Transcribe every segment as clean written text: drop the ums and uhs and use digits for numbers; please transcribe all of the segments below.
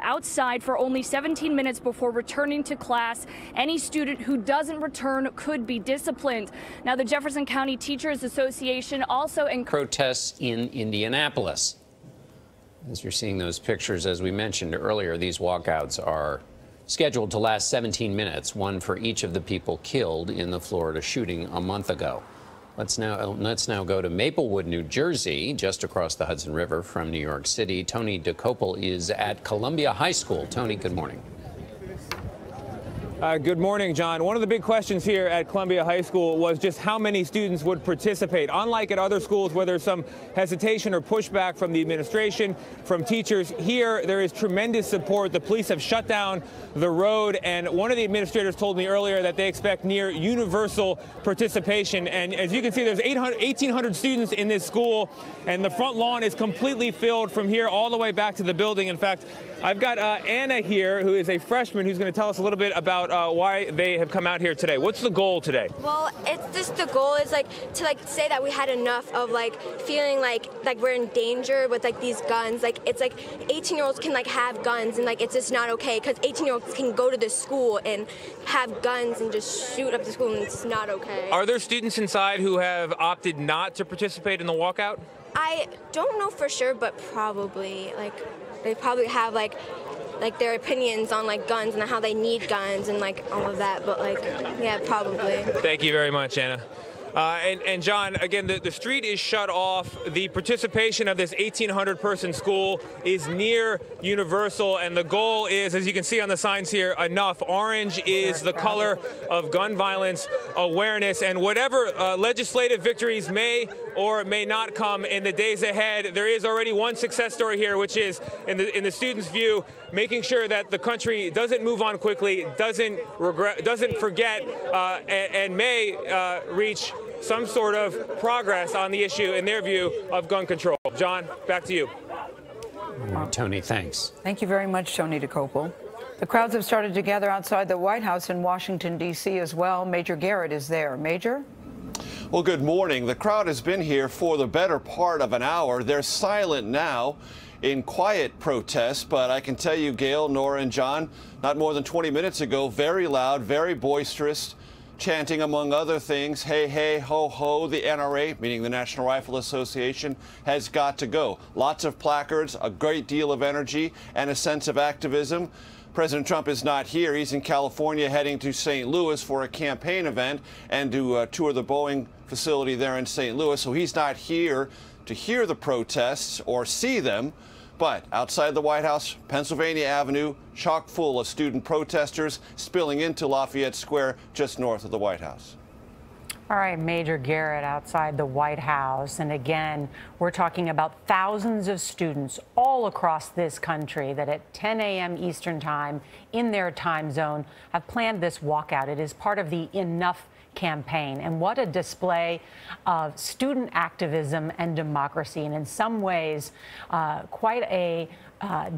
outside for only 17 minutes before returning to class. Any student who doesn't return could be disciplined. Now, the Jefferson County Teachers Association also encouraged protests in Indianapolis. As you're seeing those pictures, as we mentioned earlier, these walkouts are scheduled to last 17 minutes, one for each of the people killed in the Florida shooting a month ago. Let's now go to Maplewood, New Jersey, just across the Hudson River from New York City. Tony DeCopel is at Columbia High School. Tony, good morning. Good morning, John. One of the big questions here at Columbia High School was just how many students would participate. Unlike at other schools where there's some hesitation or pushback from the administration, from teachers, here there is tremendous support. The police have shut down the road, and one of the administrators told me earlier that they expect near universal participation. And as you can see, there's 1,800 students in this school, and the front lawn is completely filled from here all the way back to the building. In fact, I've got Anna here, who is a freshman, who's going to tell us a little bit about why they have come out here today. What's the goal today? Well, it's just the goal is to say that we had enough of feeling like we're in danger with these guns. It's 18-year-olds can have guns, and it's just not okay, because 18-year-olds can go to this school and have guns and just shoot up the school, and it's not okay. Are there students inside who have opted not to participate in the walkout? I don't know for sure, but probably they probably have their opinions on guns and how they need guns and all of that, but yeah, probably. Thank you very much, Anna. And John, again, the street is shut off. The participation of this 1,800-person school is near universal, and the goal is, as you can see on the signs here, enough. Orange is the color of gun violence awareness, and whatever legislative victories may or may not come in the days ahead, there is already one success story here, which is, in the students' view, making sure that the country doesn't move on quickly, doesn't forget, and may reach some sort of progress on the issue, in their view, of gun control. John, back to you. Tony, thanks. Thank you very much, Tony DeCopel. The crowds have started to gather outside the White House in Washington, D.C. as well. Major Garrett is there. Major? Well, good morning. The crowd has been here for the better part of an hour. They're silent now in quiet protest, but I can tell you, Gail, Nora, and John, not more than 20 minutes ago, very loud, very boisterous, chanting, among other things, hey, hey, ho, ho, the NRA, meaning the National Rifle Association, has got to go. Lots of placards, a great deal of energy, and a sense of activism. President Trump is not here. He's in California heading to St. Louis for a campaign event and to tour the Boeing facility there in St. Louis. So he's not here to hear the protests or see them. But outside the White House, Pennsylvania Avenue, chock full of student protesters spilling into Lafayette Square just north of the White House. All right, Major Garrett outside the White House. And again, we're talking about thousands of students all across this country that at 10 a.m. Eastern time in their time zone have planned this walkout. It is part of the Enough campaign. And what a display of student activism and democracy. And in some ways, quite a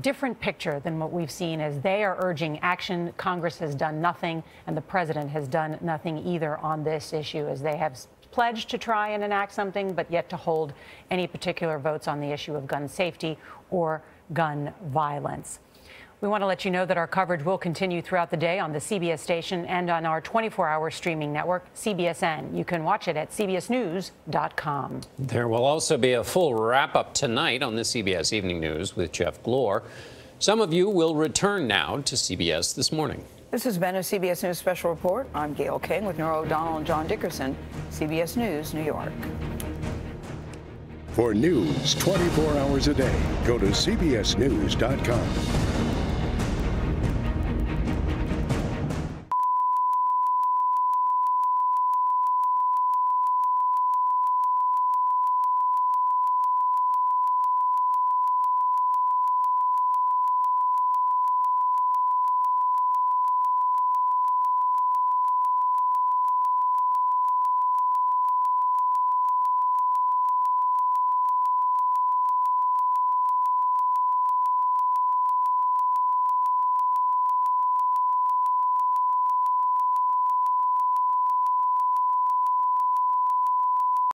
different picture than what we've seen, as they are urging action. Congress has done nothing, and the president has done nothing either on this issue, as they have pledged to try and enact something, but yet to hold any particular votes on the issue of gun safety or gun violence. We want to let you know that our coverage will continue throughout the day on the CBS station and on our 24-hour streaming network, CBSN. You can watch it at cbsnews.com. There will also be a full wrap-up tonight on the CBS Evening News with Jeff Glor. Some of you will return now to CBS This Morning. This has been a CBS News Special Report. I'm Gail King with Nora O'Donnell and John Dickerson, CBS News, New York. For news 24 hours a day, go to cbsnews.com.